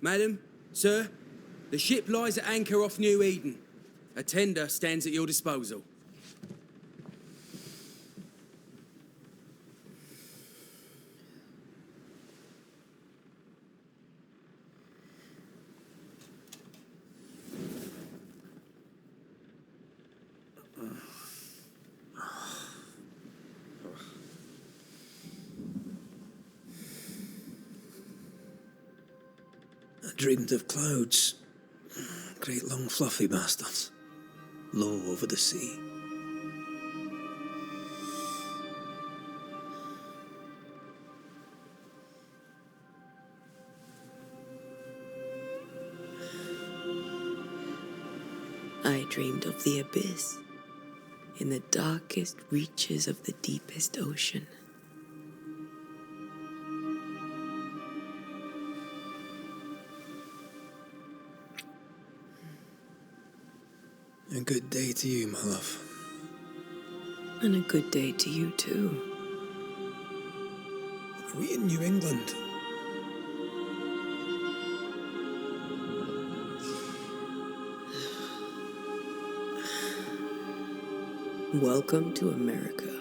Madam, sir, the ship lies at anchor off New Eden. A tender stands at your disposal. I dreamed of clouds. Great long fluffy bastards. Low over the sea. I dreamed of the abyss, in the darkest reaches of the deepest ocean. A good day to you, my love. And a good day to you, too. Are we in New England? Welcome to America.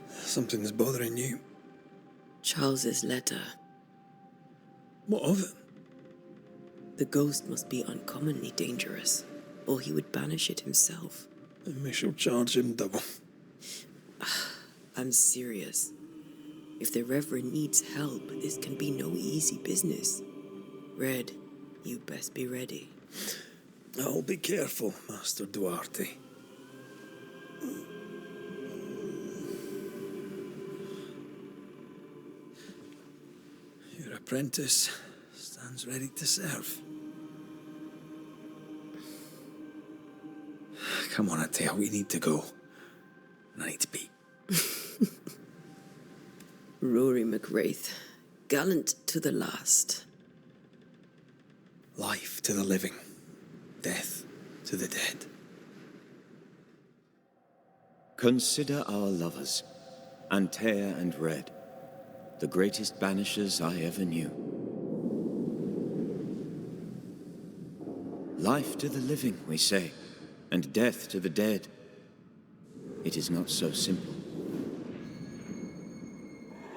Something's bothering you. Charles's letter. What of it? The ghost must be uncommonly dangerous, or he would banish it himself. And we shall charge him double. I'm serious. If the Reverend needs help, this can be no easy business. Red, you best be ready. I'll be careful, Master Duarte. Your apprentice stands ready to serve. Come on, Antea, we need to go. And I need to be. Rory McRaith, gallant to the last. Life to the living, death to the dead. Consider our lovers, Antea and Red, the greatest banishers I ever knew. Life to the living, we say, and death to the dead. It is not so simple.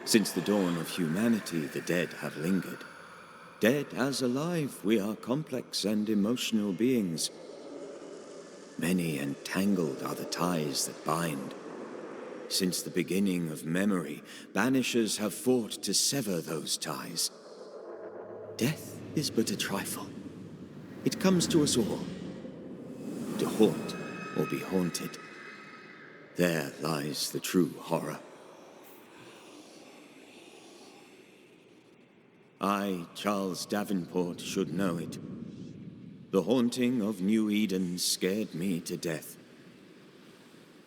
Since the dawn of humanity, the dead have lingered. Dead as alive, we are complex and emotional beings. Many and tangled are the ties that bind. Since the beginning of memory, banishers have fought to sever those ties. Death is but a trifle. It comes to us all. To haunt or be haunted. There lies the true horror. I, Charles Davenport, should know it. The haunting of New Eden scared me to death.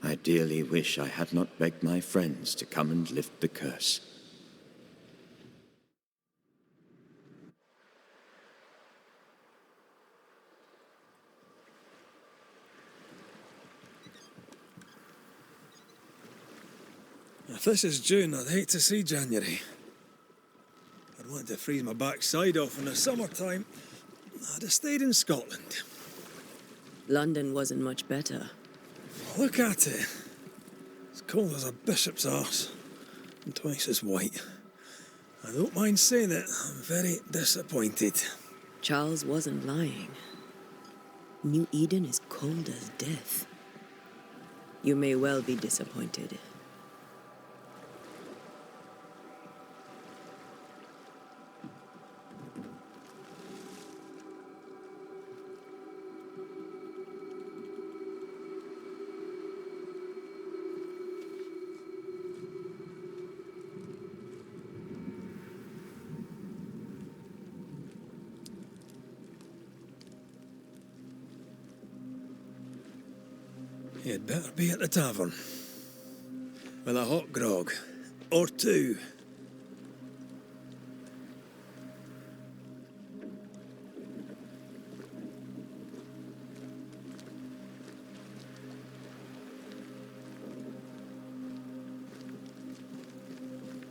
I dearly wish I had not begged my friends to come and lift the curse. If this is June, I'd hate to see January. I'd want to freeze my backside off in the summertime. I'd have stayed in Scotland. London wasn't much better. Look at it. It's cold as a bishop's arse, and twice as white. I don't mind saying it, I'm very disappointed. Charles wasn't lying. New Eden is cold as death. You may well be disappointed. You'd better be at the tavern. With a hot grog. Or two.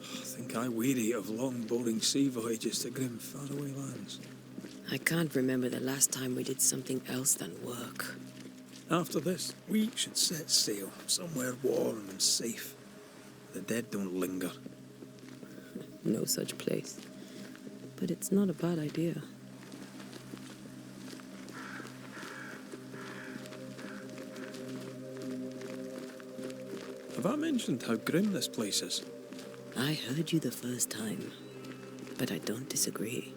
I think think I weary of long, boring sea voyages to grim, faraway lands. I can't remember the last time we did something else than work. After this, we should set sail somewhere warm and safe. The dead don't linger. No such place. But it's not a bad idea. Have I mentioned how grim this place is? I heard you the first time, but I don't disagree.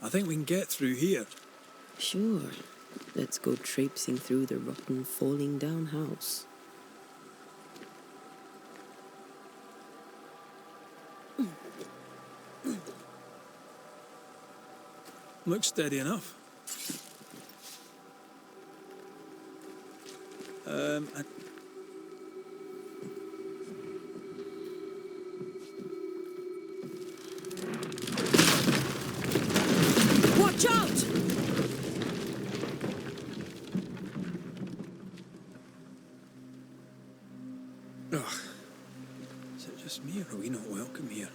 I think we can get through here. Sure. Let's go traipsing through the rotten, falling down house. Looks steady enough. I Watch out! Ugh. Is it just me, or are we not welcome here?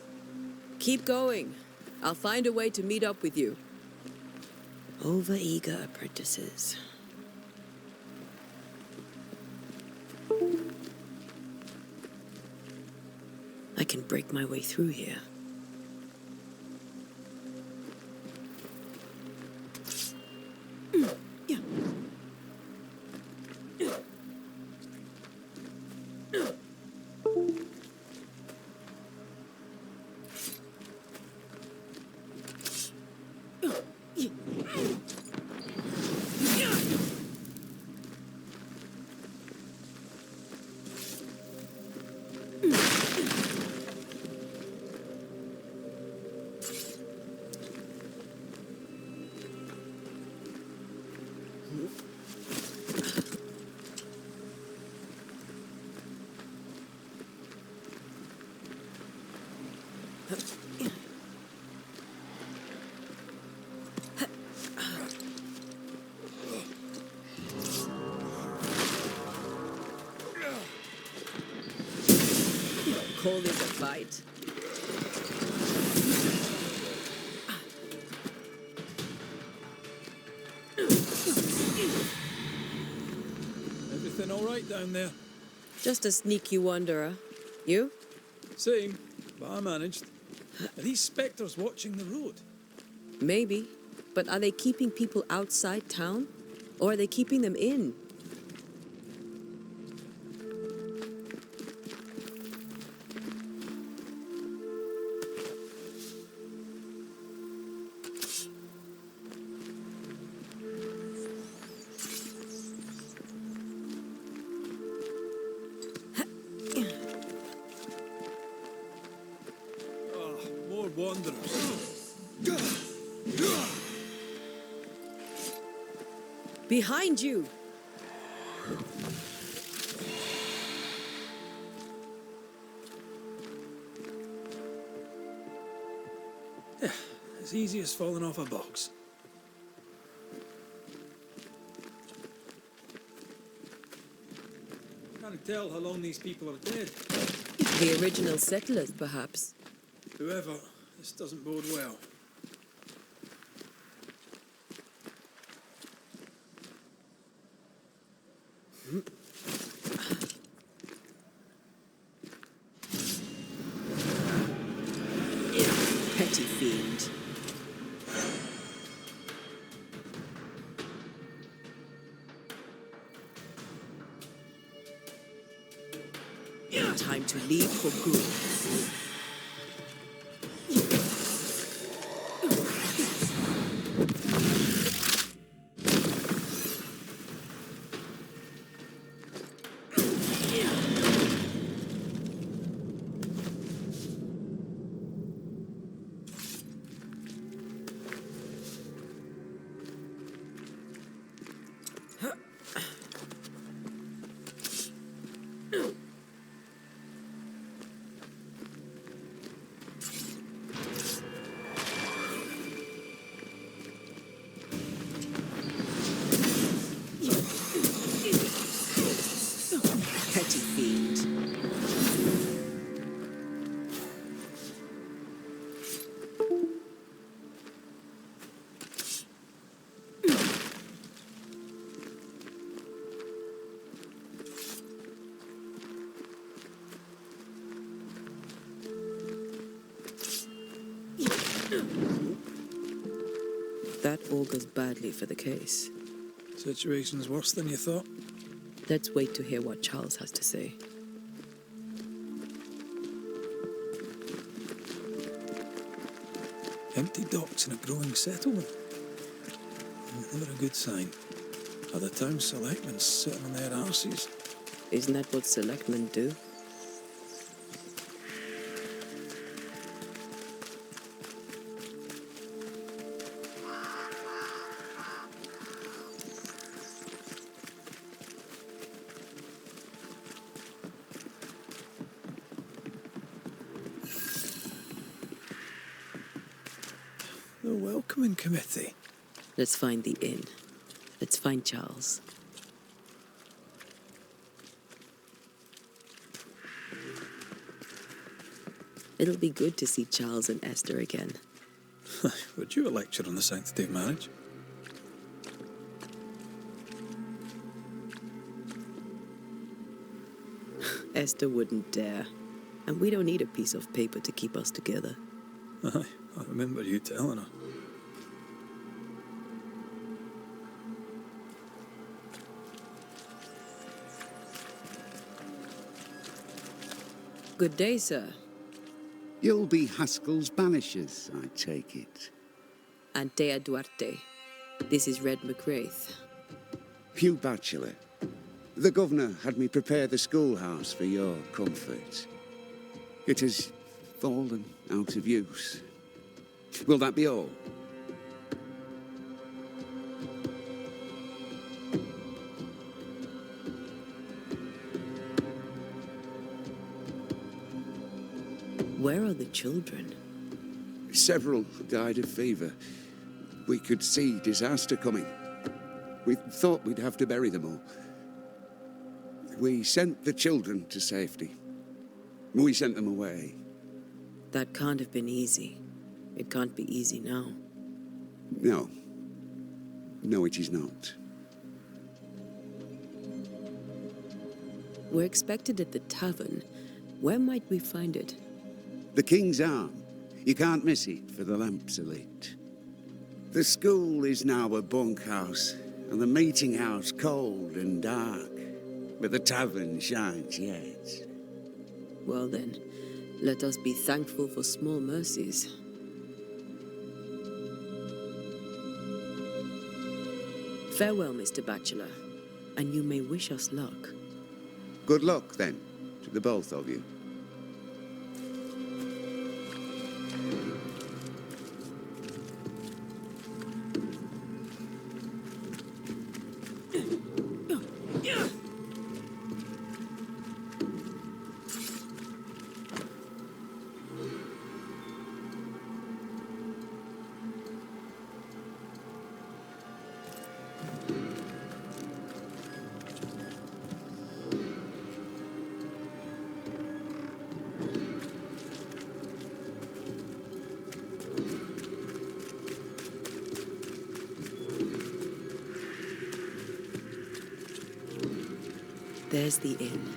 Keep going. I'll find a way to meet up with you. Over-eager apprentices. I can break my way through here. Call this a fight? Everything all right down there? Just a sneaky wanderer. You? Same, but I managed. Are these specters watching the road? Maybe. But are they keeping people outside town? Or are they keeping them in? More wanderers. Behind you! Yeah, as easy as falling off a box. Can't tell how long these people are dead. The original settlers, perhaps. Whoever, this doesn't bode well. Petty fiend. Time to leave for good. That augurs badly for the case. Situation's worse than you thought. Let's wait to hear what Charles has to say. Empty docks in a growing settlement. Never a good sign. Are the town selectmen sitting on their arses? Isn't that what selectmen do? The welcoming committee. Let's find the inn. Let's find Charles. It'll be good to see Charles and Esther again. Would you a lecture on the sanctity of marriage? Esther wouldn't dare. And we don't need a piece of paper to keep us together. Aye, I remember you telling her. Good day, sir. You'll be Haskell's Banishers, I take it. Antea Duarte. This is Red Raith. Hugh Bachelor. The governor had me prepare the schoolhouse for your comfort. It has fallen out of use. Will that be all? Where are the children? Several died of fever. We could see disaster coming. We thought we'd have to bury them all. We sent the children to safety. We sent them away. That can't have been easy. It can't be easy now. No. No, it is not. We're expected at the tavern. Where might we find it? The King's Arm. You can't miss it, for the lamps are lit. The school is now a bunkhouse, and the meeting house cold and dark. But the tavern shines yet. Well then, let us be thankful for small mercies. Farewell, Mr. Bachelor, and you may wish us luck. Good luck, then, to the both of you. There's the inn.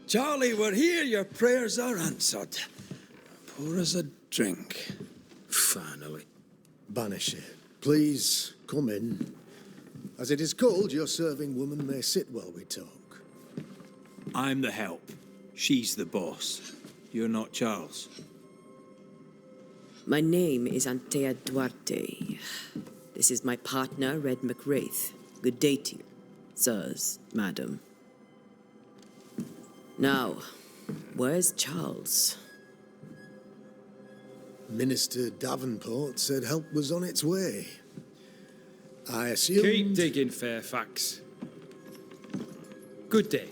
Charlie, we're here. Your prayers are answered. Pour us a drink. Finally. Banisher, please come in. As it is called, your serving woman may sit while we talk. I'm the help. She's the boss. You're not Charles. My name is Antea Duarte. This is my partner, Red Raith. Good day to you, sirs, madam. Now, where's Charles? Minister Davenport said help was on its way. I assumed... Keep digging, Fairfax. Good day.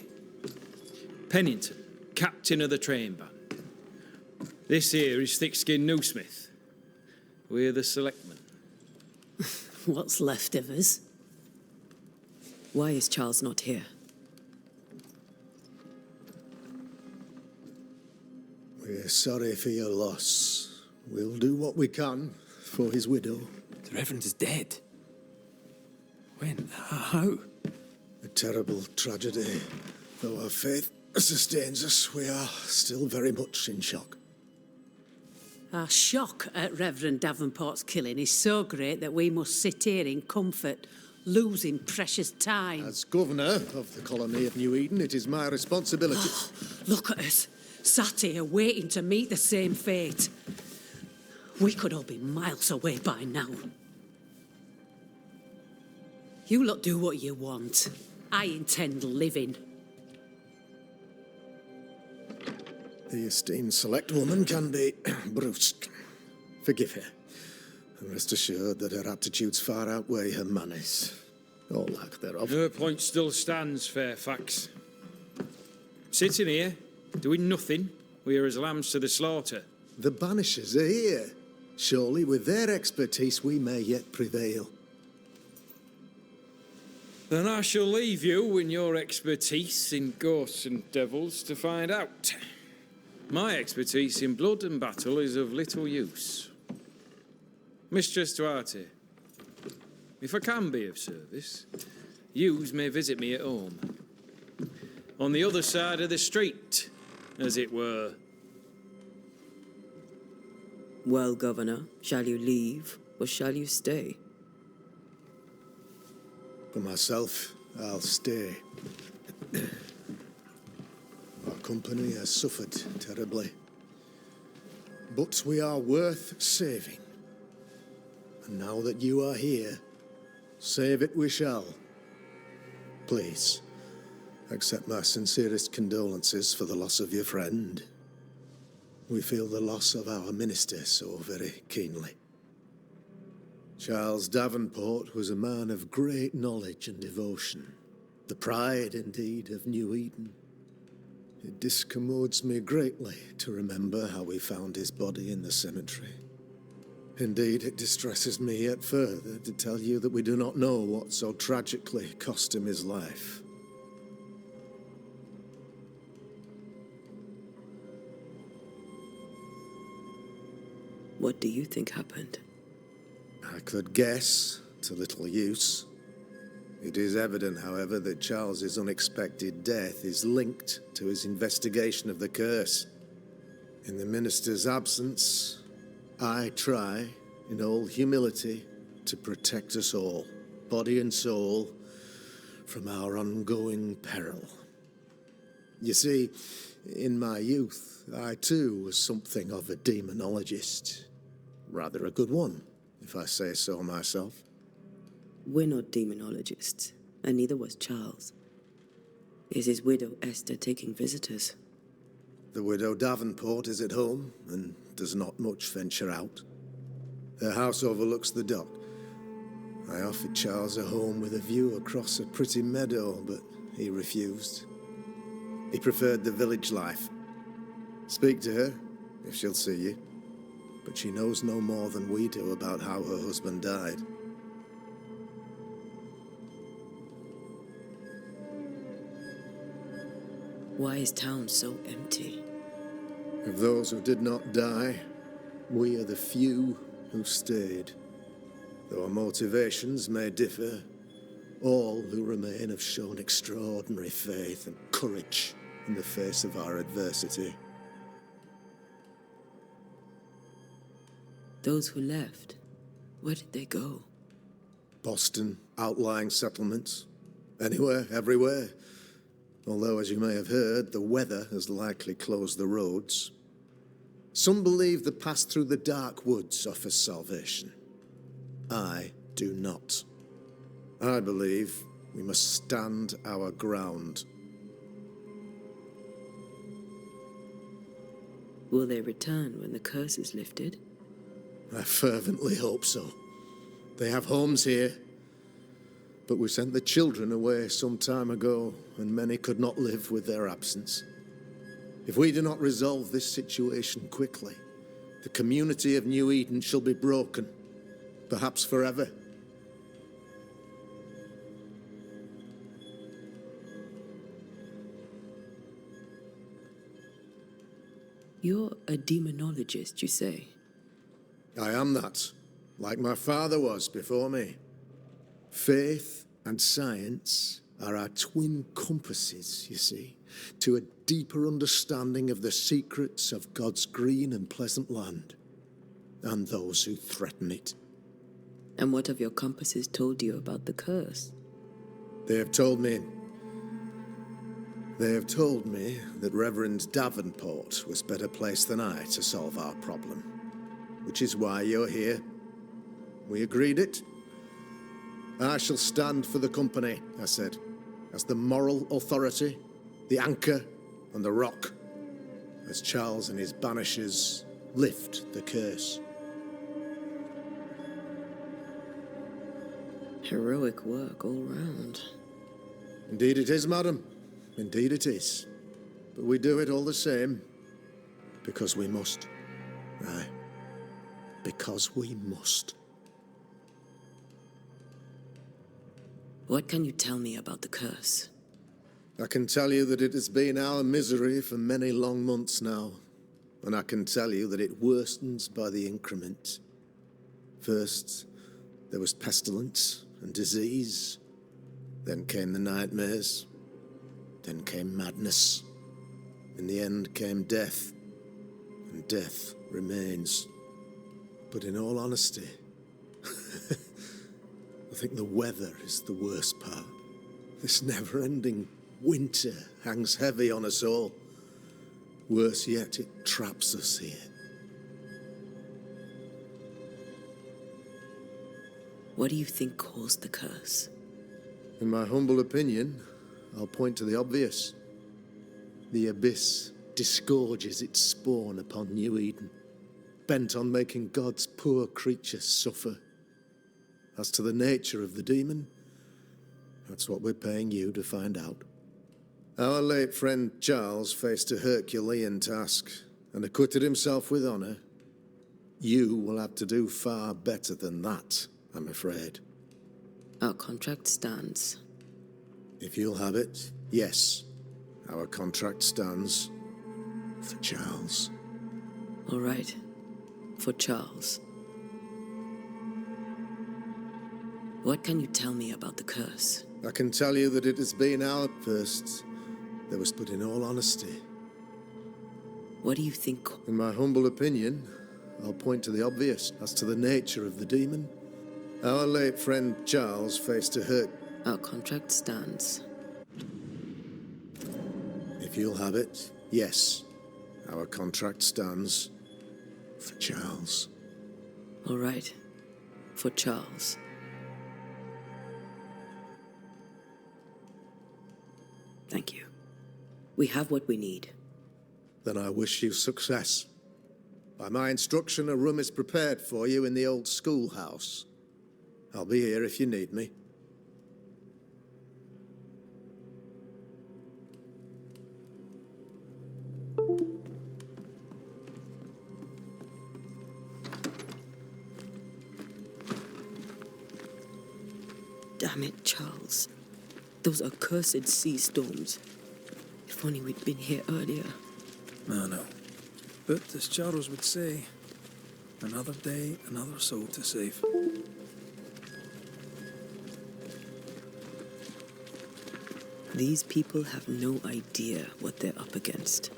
Pennington, captain of the train band. This here is Thickskin Newsmith. We're the selectmen. What's left of us? Why is Charles not here? We're sorry for your loss. We'll do what we can for his widow. The Reverend is dead. When? How? A terrible tragedy. Though our faith sustains us, we are still very much in shock. Our shock at Reverend Davenport's killing is so great that we must sit here in comfort, losing precious time. As governor of the colony of New Eden, it is my responsibility. Look at us, sat here waiting to meet the same fate. We could all be miles away by now. You lot do what you want. I intend living. The esteemed select woman can be brusque. Forgive her. And rest assured that her aptitudes far outweigh her manners. Or lack thereof. Her point still stands, Fairfax. Sitting here, doing nothing, we are as lambs to the slaughter. The Banishers are here. Surely with their expertise we may yet prevail. Then I shall leave you and your expertise in ghosts and devils to find out. My expertise in blood and battle is of little use. Mistress Duarte, if I can be of service, yous may visit me at home. On the other side of the street, as it were. Well, Governor, shall you leave or shall you stay? For myself, I'll stay. Our company has suffered terribly. But we are worth saving. And now that you are here, save it we shall. Please, accept my sincerest condolences for the loss of your friend. We feel the loss of our minister so very keenly. Charles Davenport was a man of great knowledge and devotion, the pride, indeed, of New Eden. It discommodes me greatly to remember how we found his body in the cemetery. Indeed, it distresses me yet further to tell you that we do not know what so tragically cost him his life. What do you think happened? I could guess, to little use. It is evident, however, that Charles's unexpected death is linked to his investigation of the curse. In the minister's absence, I try, in all humility, to protect us all, body and soul, from our ongoing peril. You see, in my youth, I too was something of a demonologist. Rather a good one, if I say so myself. We're not demonologists, and neither was Charles. Is his widow Esther taking visitors? The widow Davenport is at home and does not much venture out. Their house overlooks the dock. I offered Charles a home with a view across a pretty meadow, but he refused. He preferred the village life. Speak to her, if she'll see you. But she knows no more than we do about how her husband died. Why is town so empty? Of those who did not die, we are the few who stayed. Though our motivations may differ, all who remain have shown extraordinary faith and courage in the face of our adversity. Those who left, where did they go? Boston, outlying settlements. Anywhere, everywhere. Although, as you may have heard, the weather has likely closed the roads. Some believe the path through the dark woods offers salvation. I do not. I believe we must stand our ground. Will they return when the curse is lifted? I fervently hope so. They have homes here. But we sent the children away some time ago, and many could not live with their absence. If we do not resolve this situation quickly, the community of New Eden shall be broken, perhaps forever. You're a demonologist, you say? I am that, like my father was before me. Faith and science are our twin compasses, you see, to a deeper understanding of the secrets of God's green and pleasant land, and those who threaten it. And what have your compasses told you about the curse? They have told me that Reverend Davenport was better placed than I to solve our problem, which is why you're here. We agreed it. I shall stand for the company, I said, as the moral authority, the anchor and the rock, as Charles and his Banishers lift the curse. Heroic work all round. Indeed it is, madam. Indeed it is. But we do it all the same, because we must. Aye, because we must. What can you tell me about the curse? I can tell you that it has been our misery for many long months now, and I can tell you that it worsens by the increment. First, there was pestilence and disease. Then came the nightmares. Then came madness. In the end came death, and death remains. But in all honesty, I think the weather is the worst part. This never-ending winter hangs heavy on us all. Worse yet, it traps us here. What do you think caused the curse? In my humble opinion, I'll point to the obvious. The abyss disgorges its spawn upon New Eden, bent on making God's poor creatures suffer. As to the nature of the demon, that's what we're paying you to find out. Our late friend Charles faced a Herculean task and acquitted himself with honor. You will have to do far better than that, I'm afraid. Our contract stands. If you'll have it, yes. Our contract stands for Charles. All right. For Charles. What can you tell me about the curse? I can tell you that it has been our first. There was, but in all honesty. What do you think? In my humble opinion, I'll point to the obvious. As to the nature of the demon, our late friend Charles faced a hurt. Our contract stands. If you'll have it, yes. Our contract stands for Charles. All right. For Charles. Thank you. We have what we need. Then I wish you success. By my instruction, a room is prepared for you in the old schoolhouse. I'll be here if you need me. Damn it, Charles. Those accursed sea storms. If only we'd been here earlier. I know. But as Charles would say, another day, another soul to save. These people have no idea what they're up against.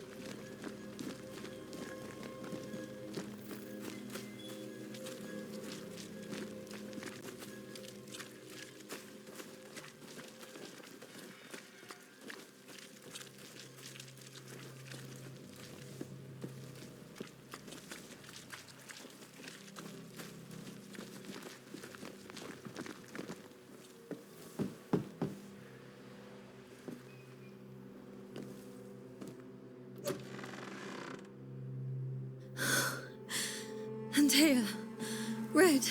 Antea, Red.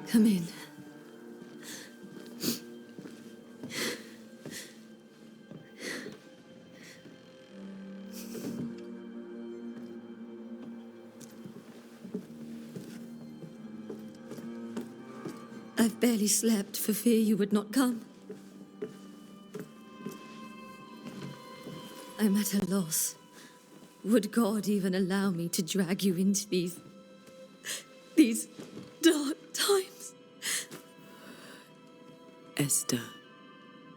Come in. I've barely slept for fear you would not come. I'm at a loss. Would God even allow me to drag you into these dark times? Esther,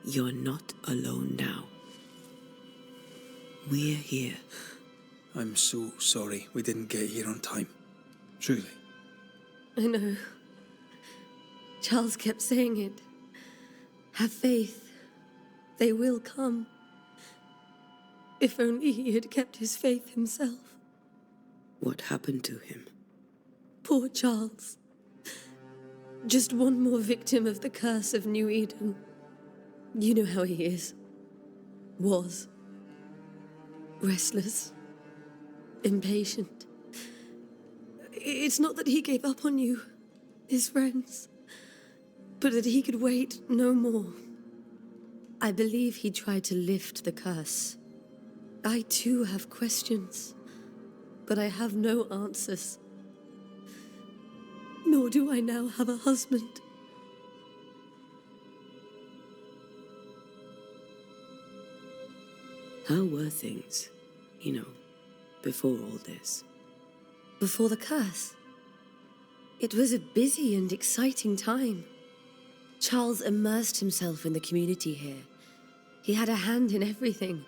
you're not alone now. We're here. I'm so sorry we didn't get here on time. Truly. I know. Charles kept saying it. Have faith. They will come. If only he had kept his faith himself. What happened to him? Poor Charles. Just one more victim of the curse of New Eden. You know how he is. Was. Restless. Impatient. It's not that he gave up on you, his friends, but that he could wait no more. I believe he tried to lift the curse. I too have questions, but I have no answers. Nor do I now have a husband. How were things, before all this? Before the curse, it was a busy and exciting time. Charles immersed himself in the community here. He had a hand in everything.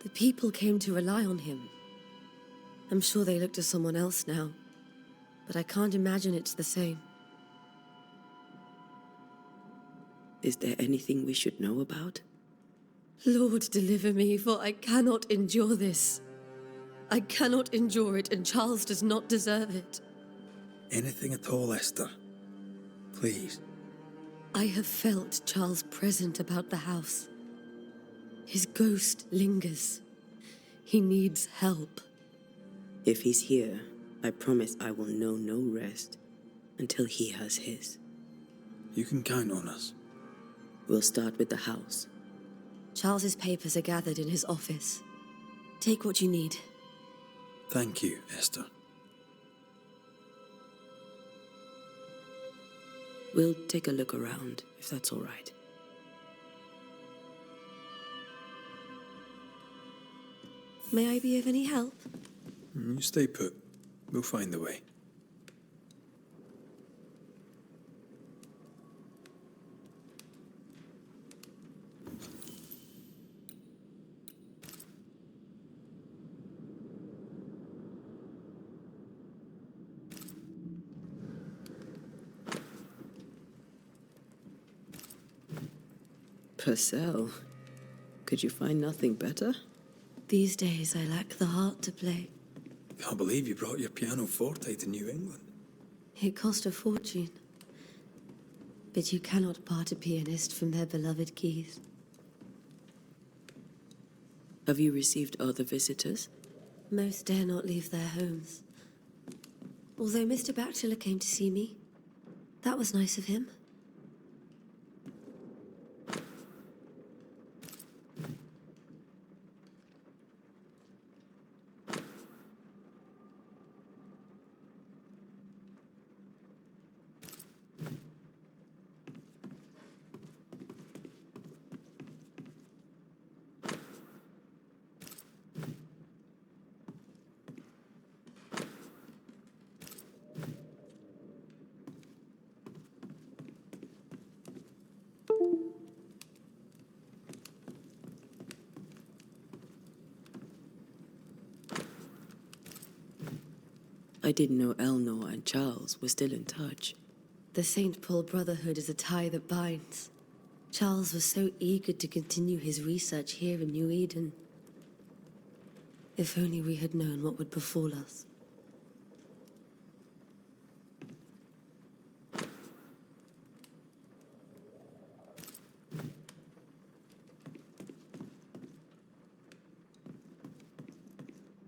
The people came to rely on him. I'm sure they look to someone else now, but I can't imagine it's the same. Is there anything we should know about? Lord, deliver me, for I cannot endure this. I cannot endure it, and Charles does not deserve it. Anything at all, Esther. Please. I have felt Charles present about the house. His ghost lingers. He needs help. If he's here, I promise I will know no rest until he has his. You can count on us. We'll start with the house. Charles's papers are gathered in his office. Take what you need. Thank you, Esther. We'll take a look around, if that's all right. May I be of any help? You stay put. We'll find the way. Purcell, could you find nothing better? These days I lack the heart to play. Can't believe you brought your pianoforte to New England. It cost a fortune. But you cannot part a pianist from their beloved keys. Have you received other visitors? Most dare not leave their homes. Although Mr. Bachelor came to see me. That was nice of him. I didn't know Eleanor and Charles were still in touch. The St. Paul Brotherhood is a tie that binds. Charles was so eager to continue his research here in New Eden. If only we had known what would befall us.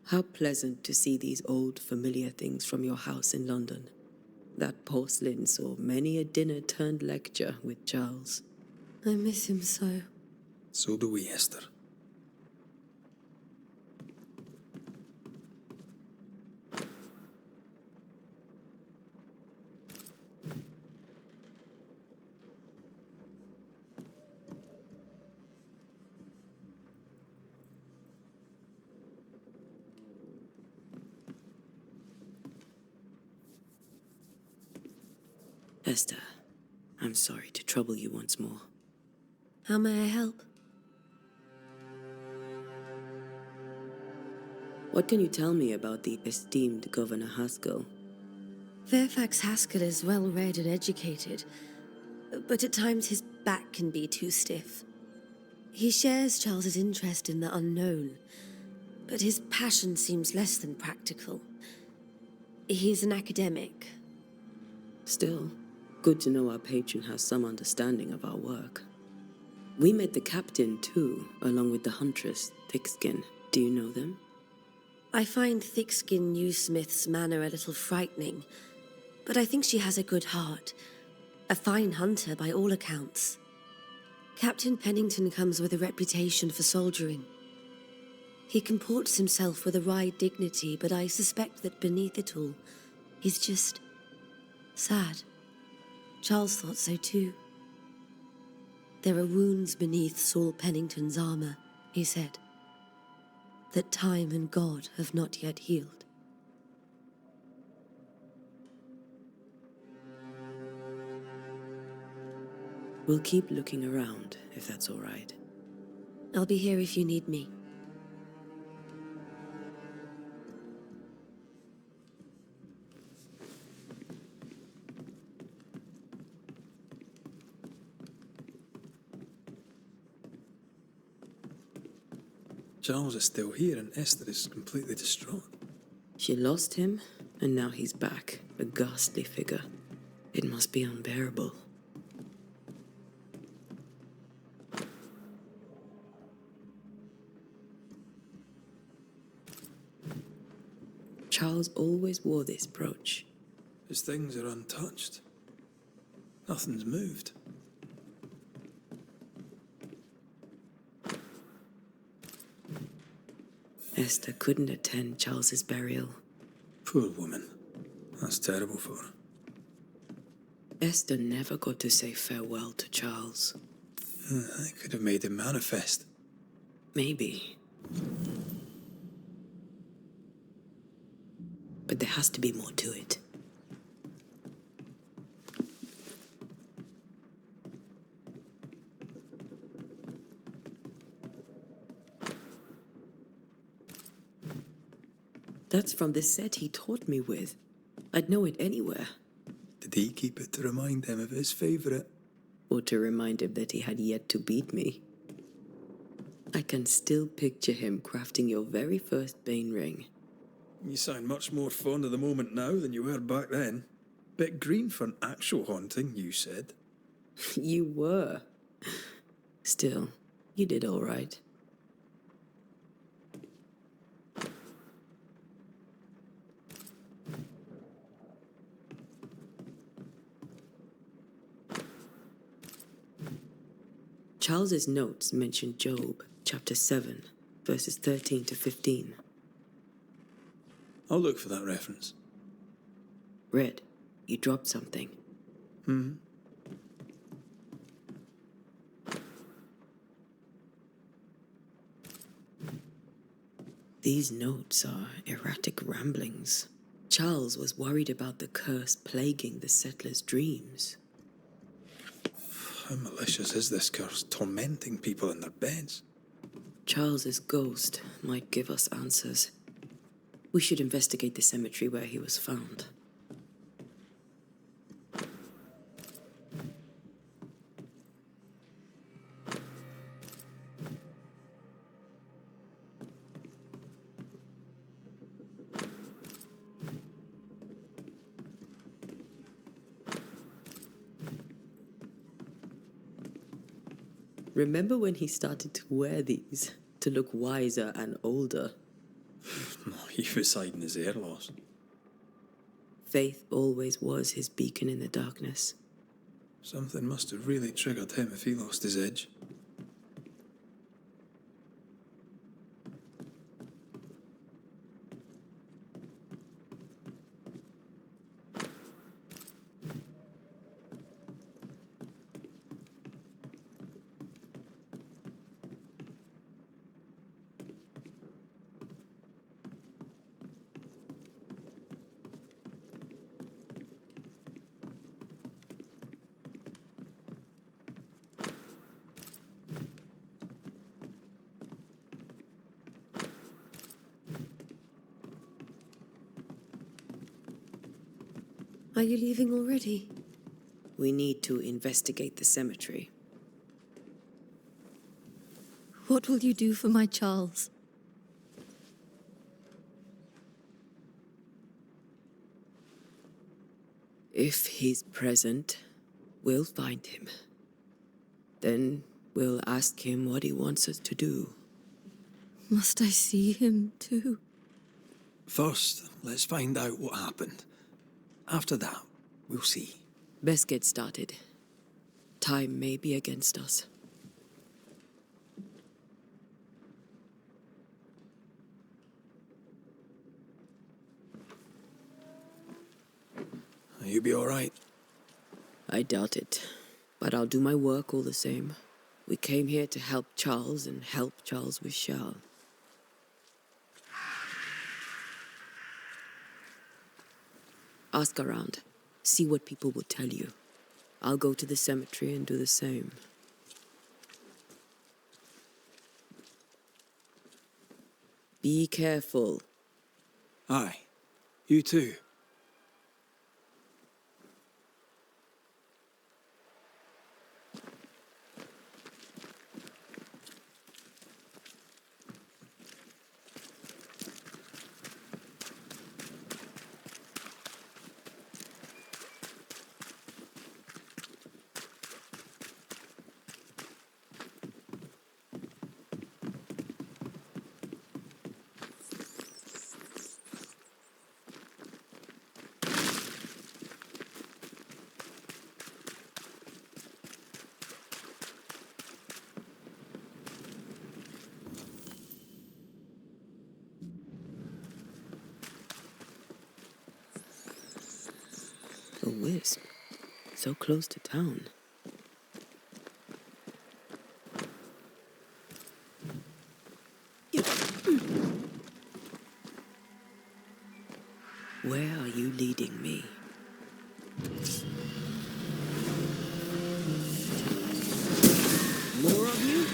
How pleasant to see these old, familiar things from your house in London. That porcelain saw many a dinner-turned-lecture with Charles. I miss him so. So do we, Esther. Esther, I'm sorry to trouble you once more. How may I help? What can you tell me about the esteemed Governor Haskell? Fairfax Haskell is well read and educated, but at times his back can be too stiff. He shares Charles's interest in the unknown, but his passion seems less than practical. He's an academic. Still, good to know our patron has some understanding of our work. We met the captain, too, along with the huntress, Thickskin. Do you know them? I find Thickskin Newsmith's manner a little frightening, but I think she has a good heart. A fine hunter by all accounts. Captain Pennington comes with a reputation for soldiering. He comports himself with a wry dignity, but I suspect that beneath it all, he's just sad. Charles thought so too. There are wounds beneath Saul Pennington's armor, he said, that time and God have not yet healed. We'll keep looking around, if that's all right. I'll be here if you need me. Charles is still here and Esther is completely distraught. She lost him, and now he's back, a ghastly figure. It must be unbearable. Charles always wore this brooch. His things are untouched. Nothing's moved. Esther couldn't attend Charles's burial. Poor woman. That's terrible for her. Esther never got to say farewell to Charles. I could have made him manifest. Maybe. But there has to be more to it. That's from the set he taught me with. I'd know it anywhere. Did he keep it to remind him of his favourite? Or to remind him that he had yet to beat me. I can still picture him crafting your very first Bane ring. You sound much more fond of the moment now than you were back then. Bit green for an actual haunting, you said. You were. Still, you did all right. Charles's notes mention Job, chapter 7, verses 13 to 15. I'll look for that reference. Red, you dropped something. These notes are erratic ramblings. Charles was worried about the curse plaguing the settlers' dreams. How malicious is this curse, tormenting people in their beds? Charles's ghost might give us answers. We should investigate the cemetery where he was found. Remember when he started to wear these to look wiser and older? He was hiding his hair loss. Faith always was his beacon in the darkness. Something must have really triggered him if he lost his edge. Are you leaving already? We need to investigate the cemetery. What will you do for my Charles? If he's present, we'll find him. Then we'll ask him what he wants us to do. Must I see him too? First, let's find out what happened. After that, we'll see. Best get started. Time may be against us. You be all right? I doubt it, but I'll do my work all the same. We came here to help Charles and help Charles with Charles. Ask around. See what people will tell you. I'll go to the cemetery and do the same. Be careful. Aye. You too. A wisp. So close to town. Where are you leading me? More of you?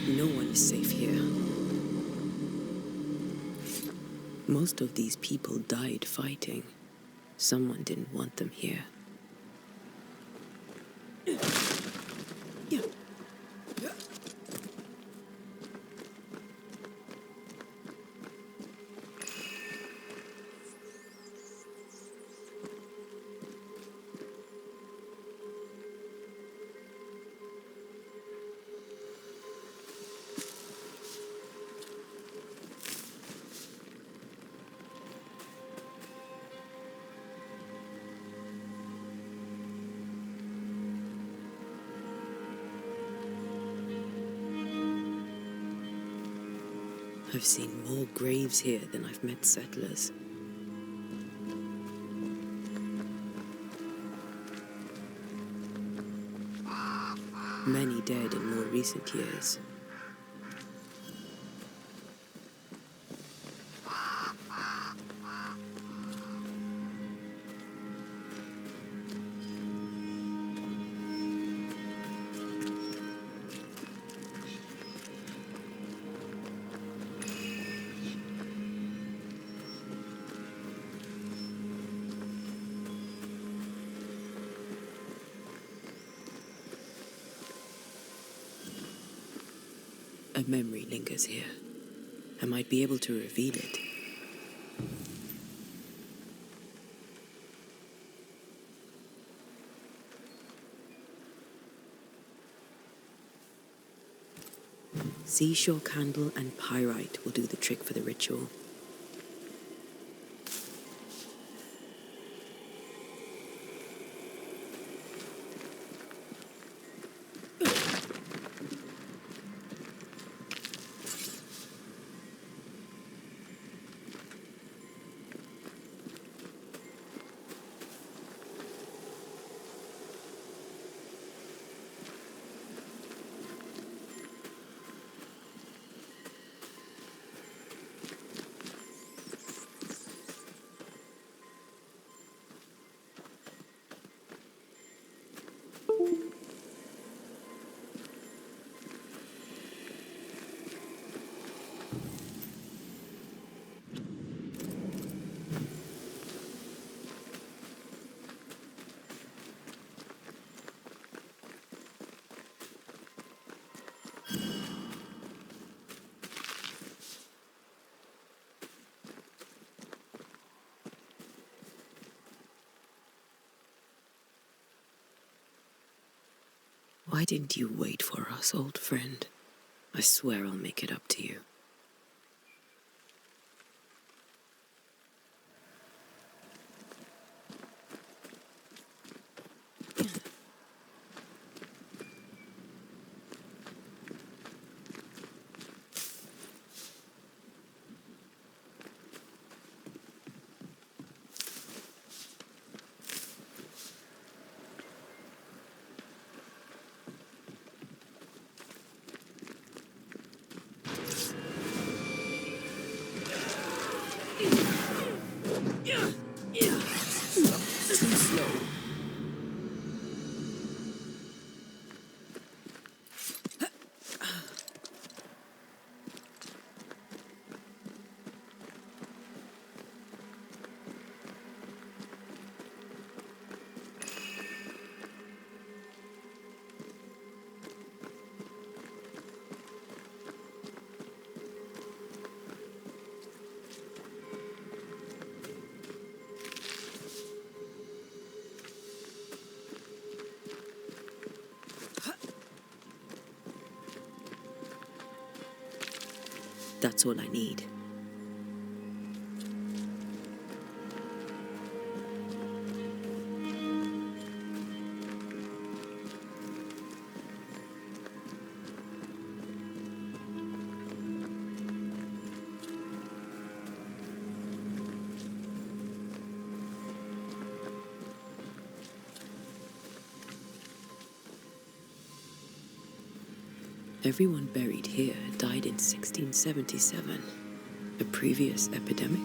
No one is safe here. Most of these people died fighting. Someone didn't want them here. I've seen more graves here than I've met settlers. Many dead in more recent years. A memory lingers here. I might be able to reveal it. Seashore candle and pyrite will do the trick for the ritual. Why didn't you wait for us, old friend? I swear I'll make it up to you. That's all I need. Everyone buried here died in 1677. A previous epidemic?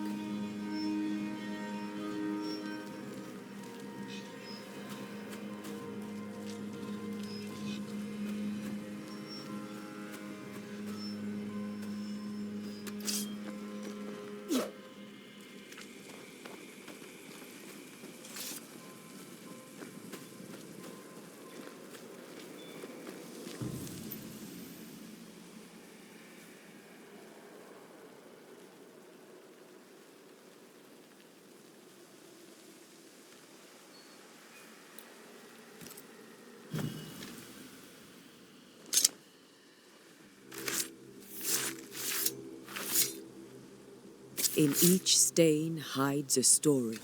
In each stain hides a story.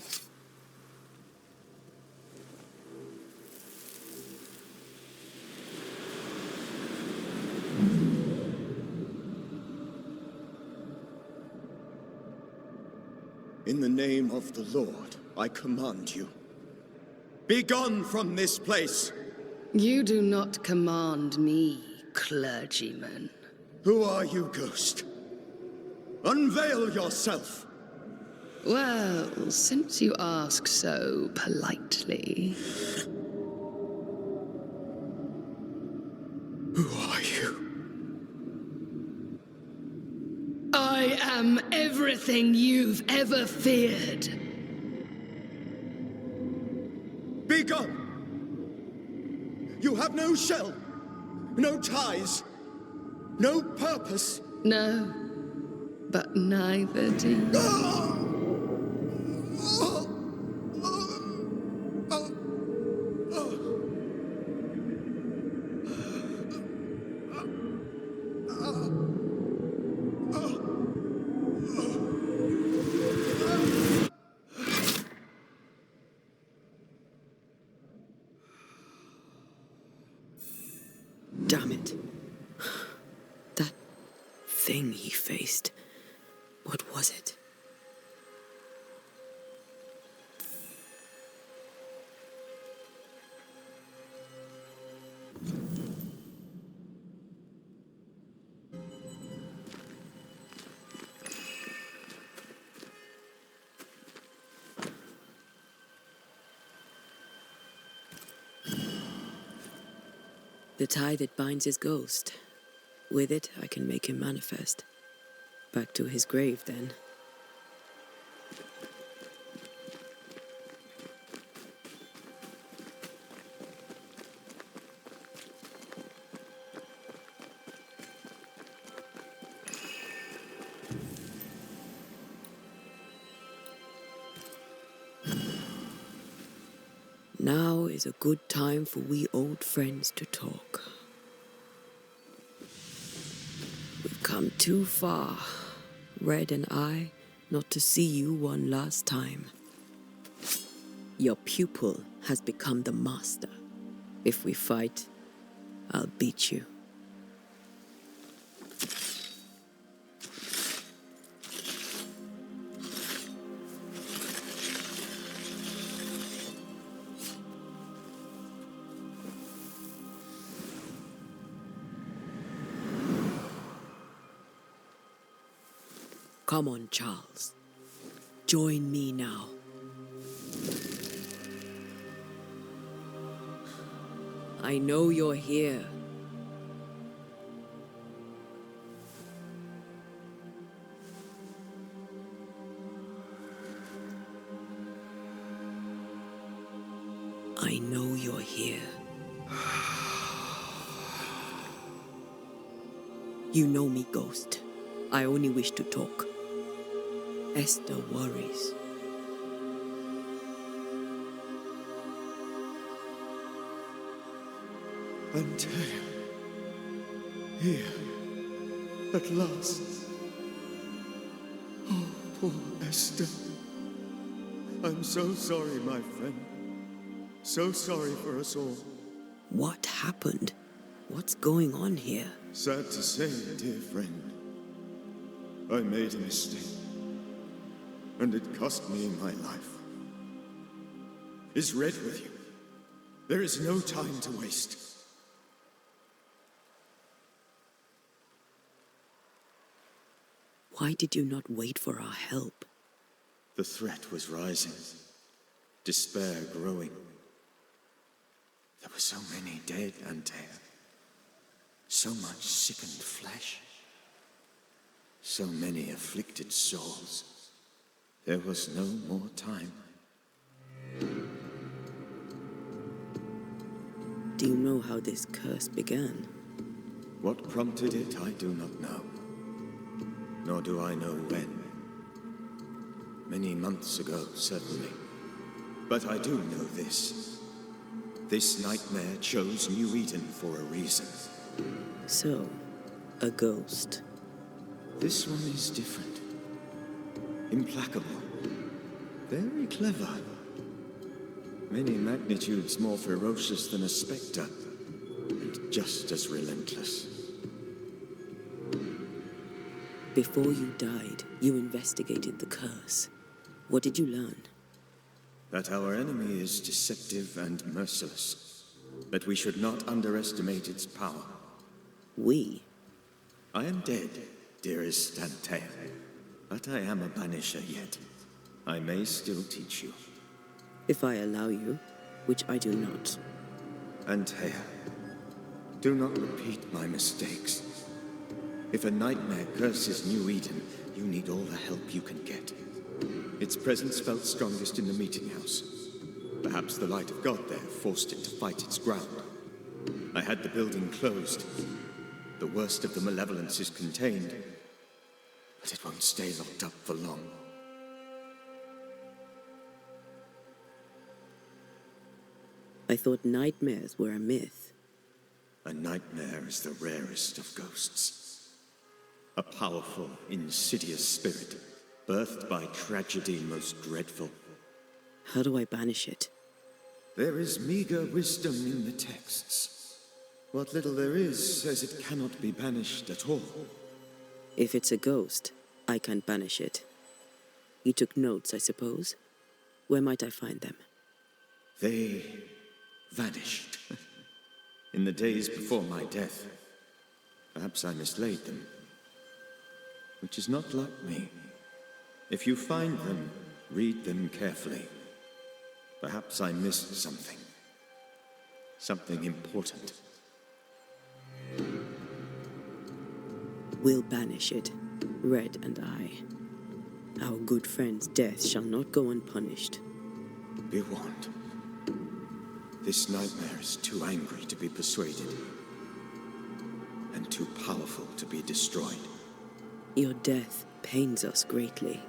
In the name of the Lord, I command you. Be gone from this place! You do not command me, clergyman. Who are you, ghost? Unveil yourself! Well, since you ask so politely... Who are you? I am everything you've ever feared. Be gone! You have no shell, no ties, no purpose. No, but neither do you. Damn it. That thing he faced. What was it? The tie that binds his ghost. With it, I can make him manifest. Back to his grave, then. Now is a good time for we old friends to talk. We've come too far, Red and I, not to see you one last time. Your pupil has become the master. If we fight, I'll beat you. Come on, Charles. Join me now. I know you're here. I know you're here. You know me, Ghost. I only wish to talk. Esther worries. Antea, here, at last. Oh, poor Esther. I'm so sorry, my friend. So sorry for us all. What happened? What's going on here? Sad to say, dear friend, I made a mistake, and it cost me my life. Is Red with you? There is no time to waste. Why did you not wait for our help? The threat was rising, despair growing. There were so many dead, Antea. So much sickened flesh. So many afflicted souls. There was no more time. Do you know how this curse began? What prompted it, I do not know. Nor do I know when. Many months ago, certainly. But I do know this. This nightmare chose New Eden for a reason. So, a ghost. This one is different. Implacable. Very clever. Many magnitudes more ferocious than a specter. And just as relentless. Before you died, you investigated the curse. What did you learn? That our enemy is deceptive and merciless. That we should not underestimate its power. We? I am dead, dearest Antea. But I am a banisher yet. I may still teach you. If I allow you, which I do not. Antea, do not repeat my mistakes. If a nightmare curses New Eden, you need all the help you can get. Its presence felt strongest in the meeting house. Perhaps the light of God there forced it to fight its ground. I had the building closed. The worst of the malevolence is contained, but it won't stay locked up for long. I thought nightmares were a myth. A nightmare is the rarest of ghosts. A powerful, insidious spirit, birthed by tragedy most dreadful. How do I banish it? There is meager wisdom in the texts. What little there is says it cannot be banished at all. If it's a ghost, I can't banish it. You took notes, I suppose? Where might I find them? They vanished. In the days before my death. Perhaps I mislaid them. Which is not like me. If you find them, read them carefully. Perhaps I missed something. Something important. We'll banish it, Red and I. Our good friend's death shall not go unpunished. Be warned. This nightmare is too angry to be persuaded. And too powerful to be destroyed. Your death pains us greatly.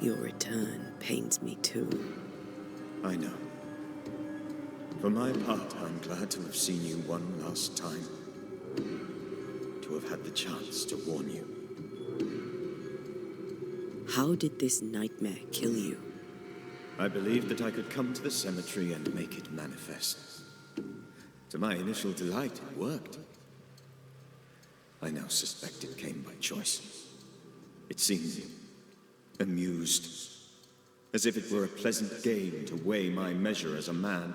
Your return pains me too. I know. For my part, I'm glad to have seen you one last time. To have had the chance to warn you. How did this nightmare kill you? I believed that I could come to the cemetery and make it manifest. To my initial delight, it worked. I now suspect it came by choice. It seemed amused, as if it were a pleasant game to weigh my measure as a man.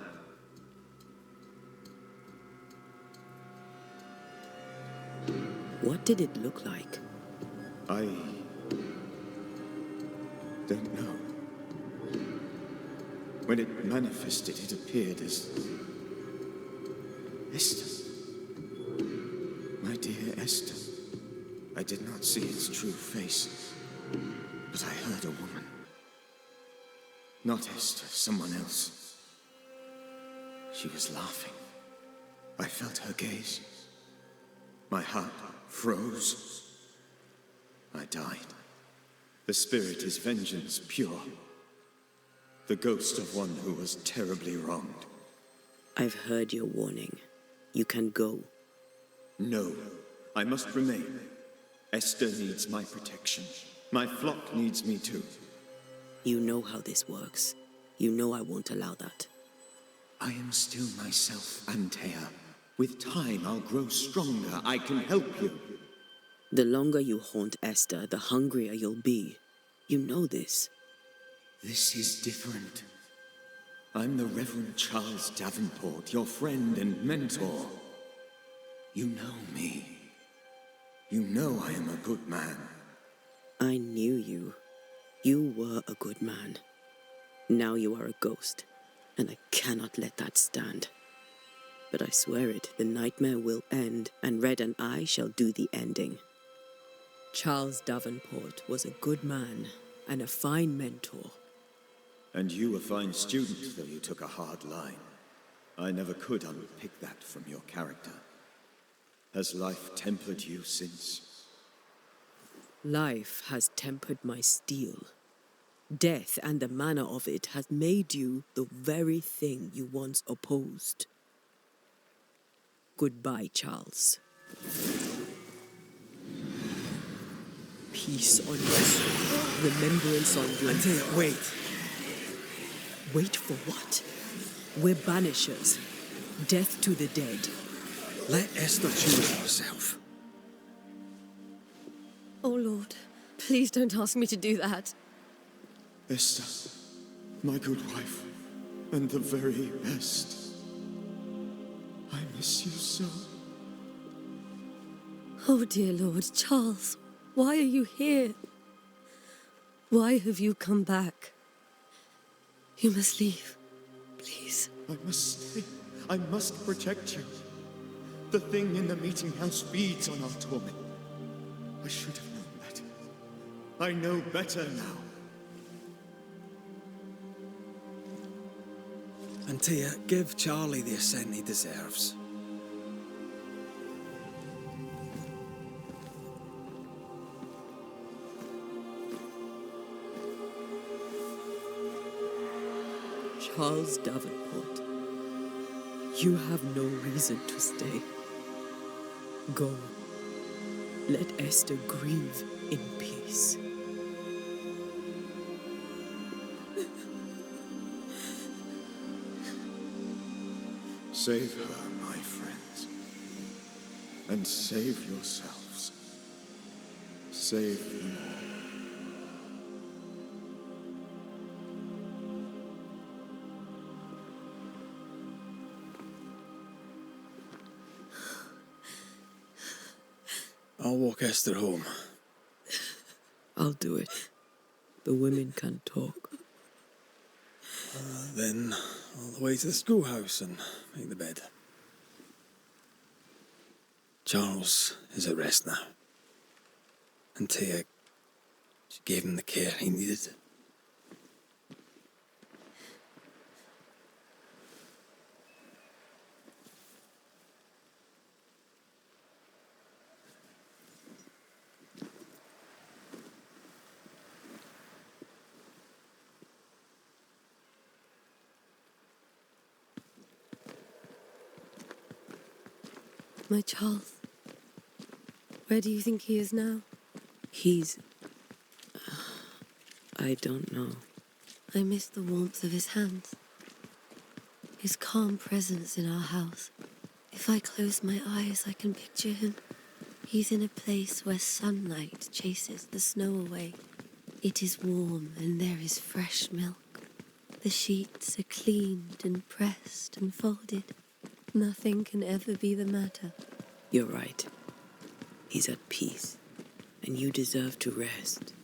What did it look like? I don't know. When it manifested, it appeared as Esther. My dear Esther. I did not see its true face, but I heard a woman. Not Esther, someone else. She was laughing. I felt her gaze. My heart froze. I died. The spirit is vengeance pure. The ghost of one who was terribly wronged. I've heard your warning. You can go. No, I must remain. Esther needs my protection. My flock needs me too. You know how this works. You know I won't allow that. I am still myself, Antea. With time, I'll grow stronger. I can help you. The longer you haunt Esther, the hungrier you'll be. You know this. This is different. I'm the Reverend Charles Davenport, your friend and mentor. You know me. You know I am a good man. I knew you. You were a good man. Now you are a ghost, and I cannot let that stand. But I swear it, the nightmare will end, and Red and I shall do the ending. Charles Davenport was a good man and a fine mentor. And you a fine student, though you took a hard line. I never could unpick that from your character. Has life tempered you since? Life has tempered my steel. Death and the manner of it has made you the very thing you once opposed. Goodbye, Charles. Peace on your soul. Remembrance on your... Antea, wait. Wait for what? We're banishers. Death to the dead. Let Esther choose herself. Oh, Lord, please don't ask me to do that. Esther, my good wife, and the very best. I miss you so. Oh, dear Lord, Charles, why are you here? Why have you come back? You must leave, please. I must stay. I must protect you. The thing in the meeting house feeds on our torment. I should have known better. I know better now. Antea, give Charlie the ascent he deserves. Charles Davenport, you have no reason to stay. Go. Let Esther grieve in peace. Save her, my friends. And save yourselves. Save them all. I'll walk Esther home. I'll do it. The women can talk. Then all the way to the schoolhouse and make the bed. Charles is at rest now. Antea, she gave him the care he needed. My Charles. Where do you think he is now? He's... I don't know. I miss the warmth of his hands. His calm presence in our house. If I close my eyes, I can picture him. He's in a place where sunlight chases the snow away. It is warm and there is fresh milk. The sheets are cleaned and pressed and folded. Nothing can ever be the matter. You're right. He's at peace, and you deserve to rest.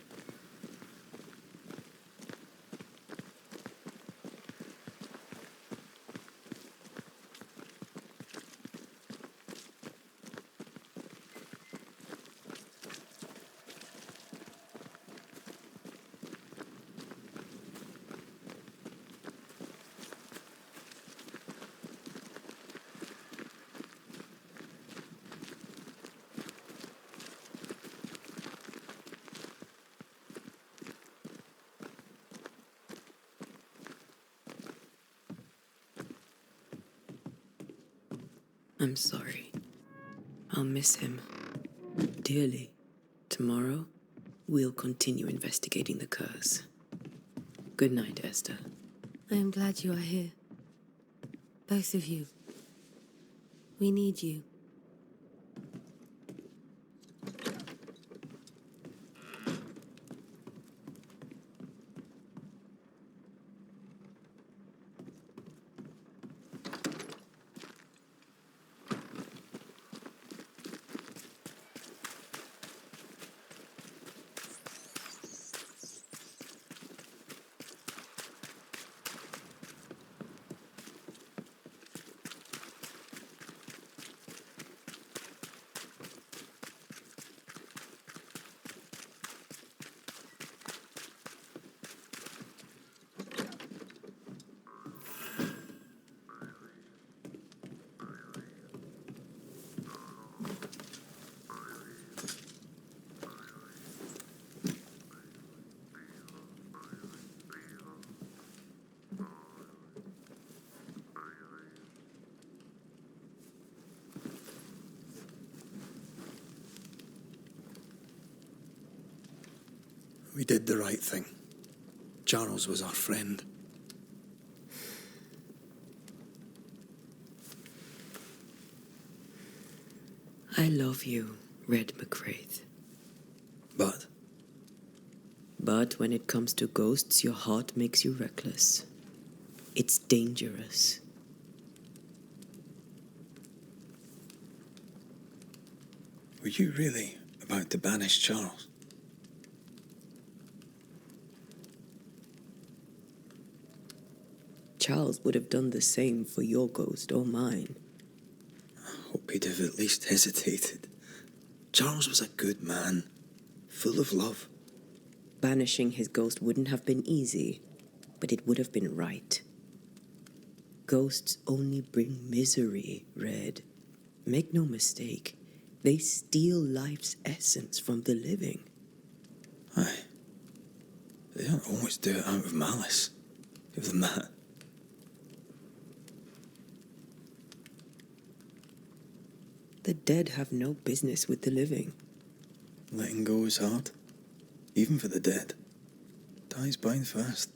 I'm sorry. I'll miss him dearly. Tomorrow, we'll continue investigating the curse. Good night, Esther. I am glad you are here. Both of you. We need you. We did the right thing. Charles was our friend. I love you, Red McRaith. But But when it comes to ghosts, your heart makes you reckless. It's dangerous. were you really about to banish Charles? Charles would have done the same for your ghost or mine. I hope he'd have at least hesitated. Charles was a good man, full of love. Banishing his ghost wouldn't have been easy, but it would have been right. Ghosts only bring misery, Red. Make no mistake, they steal life's essence from the living. Aye. They don't always do it out of malice. Give them that. The dead have no business with the living. Letting go is hard, even for the dead. Dies bind fast.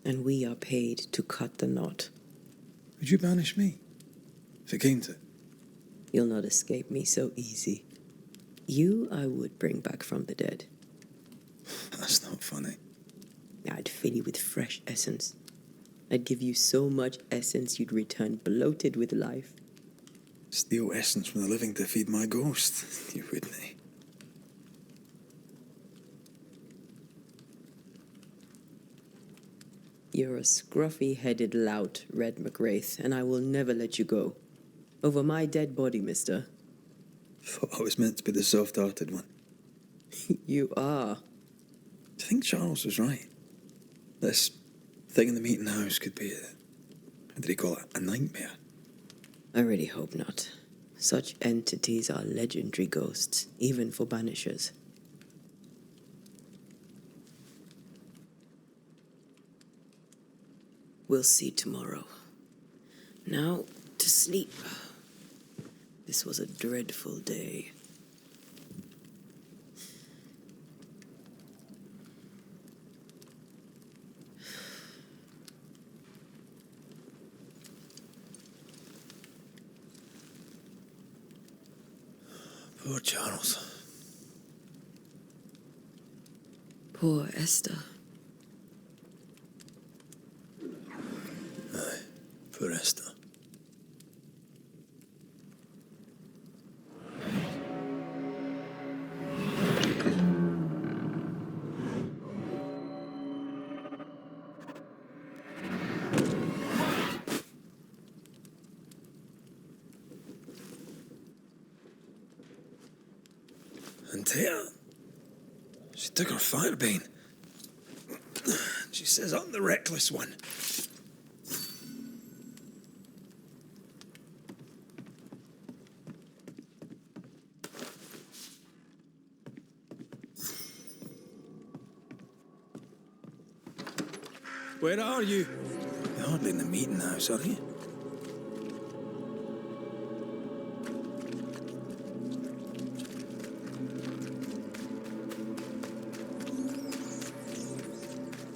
And we are paid to cut the knot. Would you banish me, if it came to it? You'll not escape me so easy. You I would bring back from the dead. That's not funny. I'd fill you with fresh essence. I'd give you so much essence you'd return bloated with life. Steal essence from the living to feed my ghost, you wouldn't, eh? You're a scruffy-headed lout, Red McRaith, and I will never let you go. Over my dead body, mister. Thought I was meant to be the soft-hearted one. You are. Do you think Charles was right? This thing in the meeting house could be how did he call it? A nightmare? I really hope not. Such entities are legendary ghosts, even for Banishers. We'll see tomorrow. Now, to sleep. This was a dreadful day. Poor Charles. Poor Esther. Aye, poor Esther. Antea, she took her firebane. She says I'm the reckless one. Where are you? You're hardly in the meeting house, are you?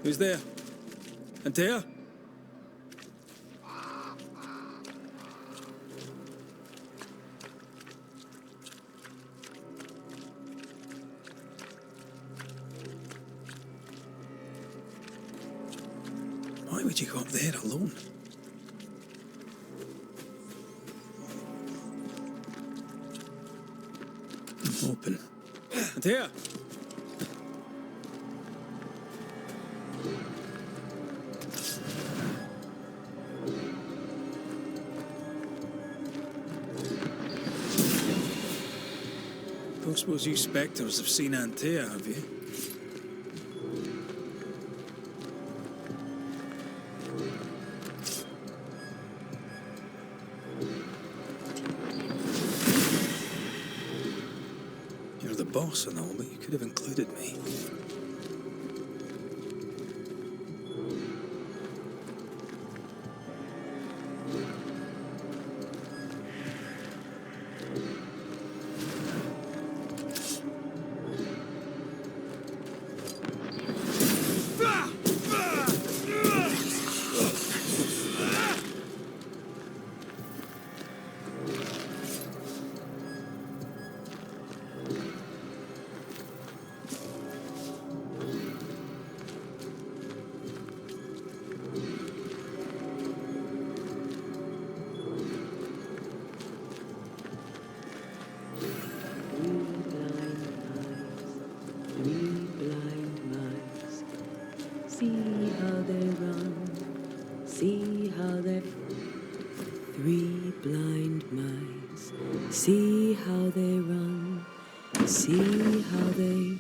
Who's there? Antea? Why would you go up there alone? Open. Antea! Don't suppose you specters have seen Antea, have you? You're the boss and all, but you could have included me. See how they run, see how they... 3 blind mice, see how they run, see how they...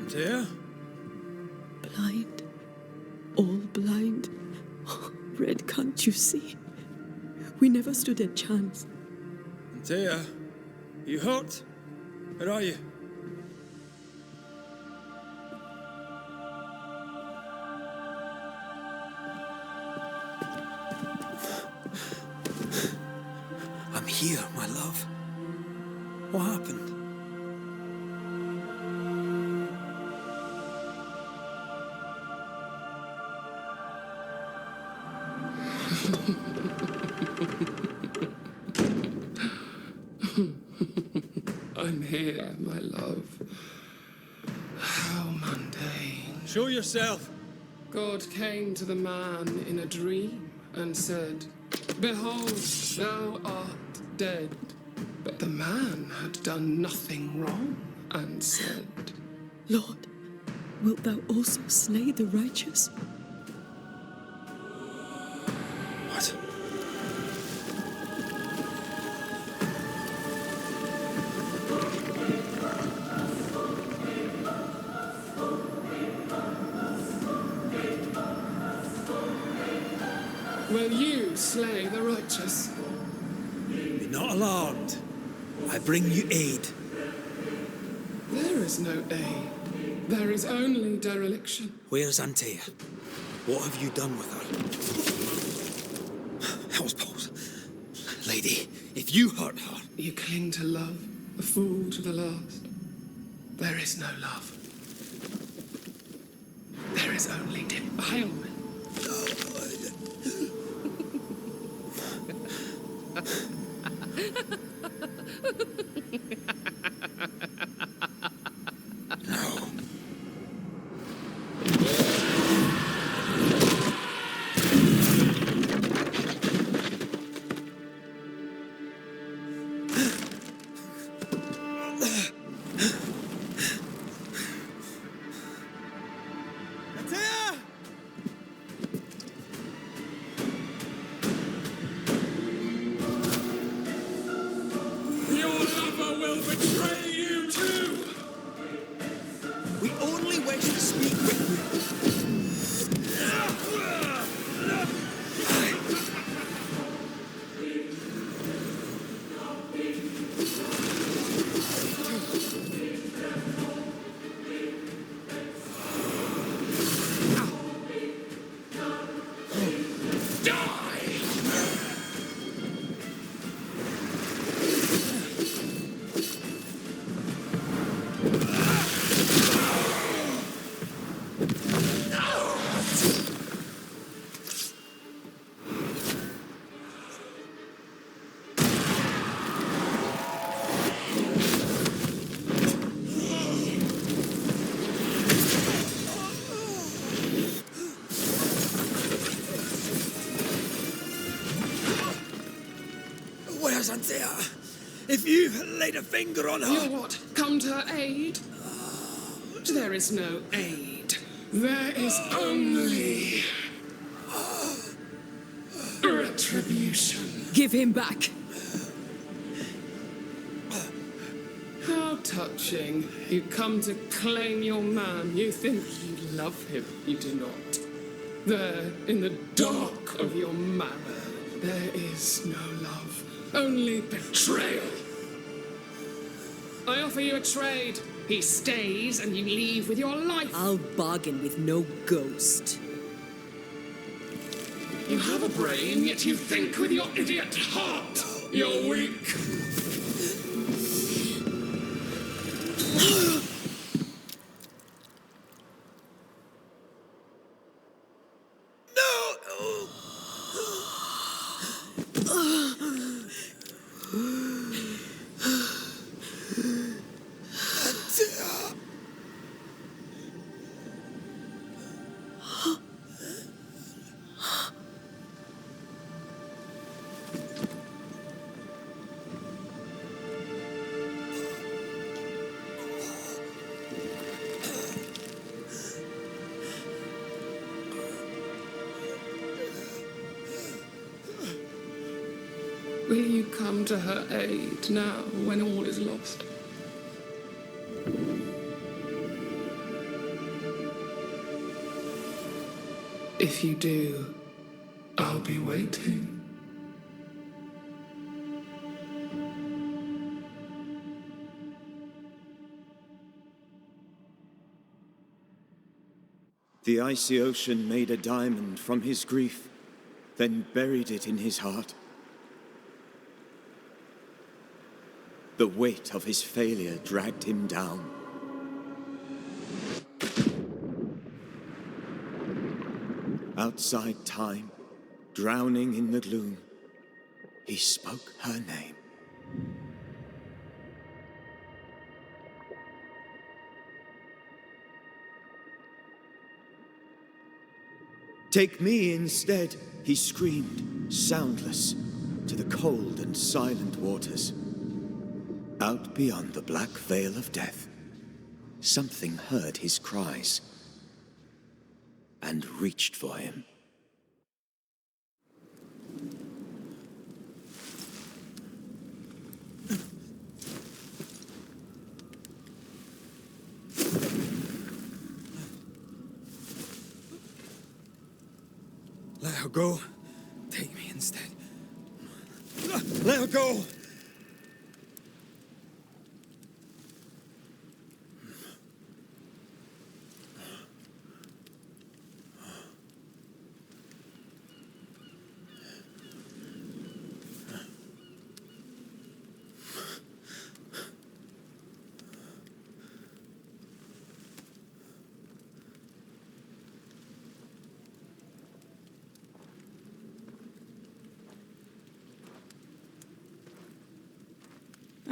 Antea? Blind. All blind. Red, can't you see? We never stood a chance. Antea, you hurt? Where are you? I'm here, my love. What happened? I'm here, my love. How mundane. Show yourself. God came to the man in a dream and said, "Behold, thou art dead." But the man had done nothing wrong and said, Lord, wilt thou also slay the righteous? What? "Will you slay the righteous?" Be not alarmed. I bring you aid. There is no aid. There is only dereliction. Where's Antea? What have you done with her? How's Paul's? Lady, if you hurt her... You cling to love, a fool to the last. There is no love. There is only defilement. No. Your lover will betray you too! We only wish to speak with Where's Antea? If you laid a finger on her... You what? Come to her aid? There is no aid. There is only... retribution. Give him back. How touching. You come to claim your man. You think you love him. You do not. There, in the dark of your marrow, there is no love. Only betrayal. I offer you a trade. He stays and you leave with your life. I'll bargain with no ghost. You have a brain, yet you think with your idiot heart. You're weak. Will you come to her aid now, when all is lost? If you do, I'll be waiting. The icy ocean made a diamond from his grief, then buried it in his heart. The weight of his failure dragged him down. Outside time, drowning in the gloom, he spoke her name. Take me instead, he screamed, soundless, to the cold and silent waters. Out beyond the black veil of death, something heard his cries and reached for him. Let her go. Take me instead. Let her go.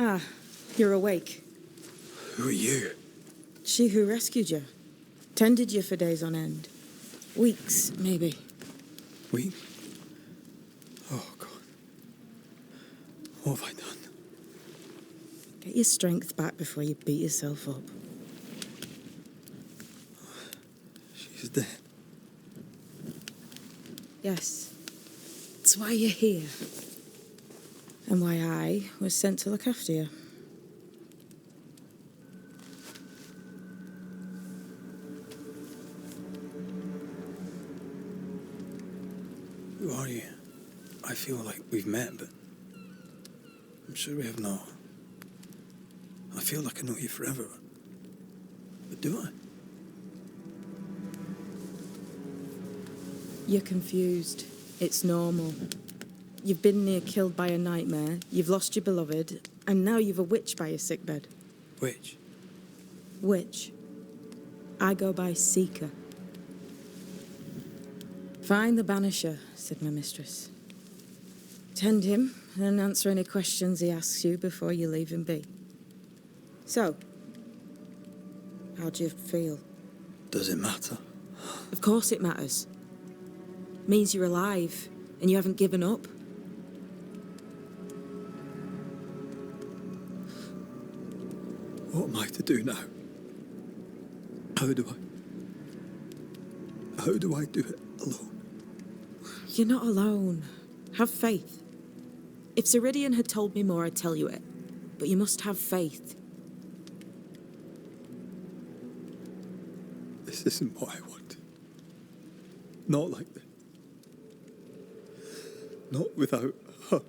Ah, you're awake. Who are you? She who rescued you. Tended you for days on end. Weeks, maybe. We? Oh, God. What have I done? Get your strength back before you beat yourself up. She's dead. Yes. That's why you're here. And why I was sent to look after you. Who are you? I feel like we've met, but I'm sure we have not. I feel like I know you forever. But do I? You're confused. It's normal. You've been near killed by a nightmare, you've lost your beloved, and now you've a witch by your sickbed. Which? Witch. I go by Seeker. Find the Banisher, said my mistress. Tend him, and answer any questions he asks you before you leave him be. So, how do you feel? Does it matter? Of course it matters. Means you're alive, and you haven't given up. What am I to do now? How do I do it alone? You're not alone. Have faith. If Ceridian had told me more, I'd tell you it. But you must have faith. This isn't what I wanted. Not like this. Not without her.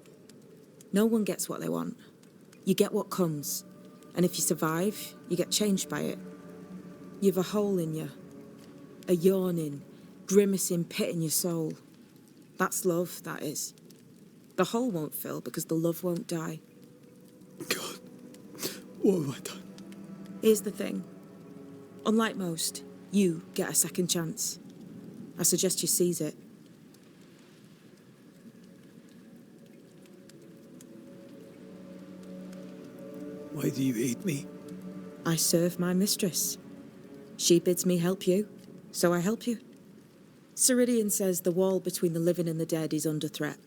No one gets what they want. You get what comes. And if you survive, you get changed by it. You've a hole in you. A yawning, grimacing pit in your soul. That's love, that is. The hole won't fill because the love won't die. God, what have I done? Here's the thing. Unlike most, you get a second chance. I suggest you seize it. Why do you aid me? I serve my mistress. She bids me help you, so I help you. Ceridian says the wall between the living and the dead is under threat.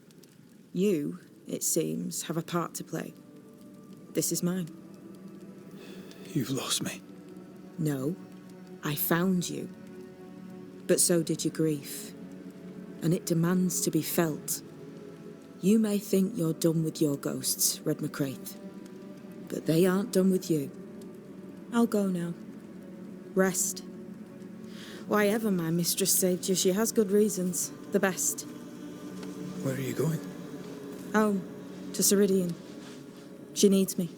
You, it seems, have a part to play. This is mine. You've lost me. No, I found you. But so did your grief. And it demands to be felt. You may think you're done with your ghosts, Red McCraith. But they aren't done with you. I'll go now. Rest. Why ever my mistress saved you, she has good reasons. The best. Where are you going? Home. To Ceridian. She needs me.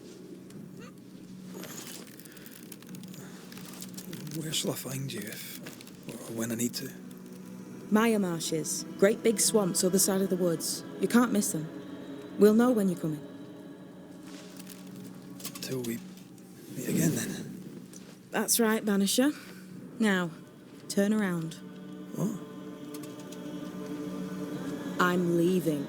Where shall I find you if, or when I need to? Maya marshes. Great big swamps other side of the woods. You can't miss them. We'll know when you're coming. Till we meet again, then. That's right, Banisher. Now, turn around. What? I'm leaving.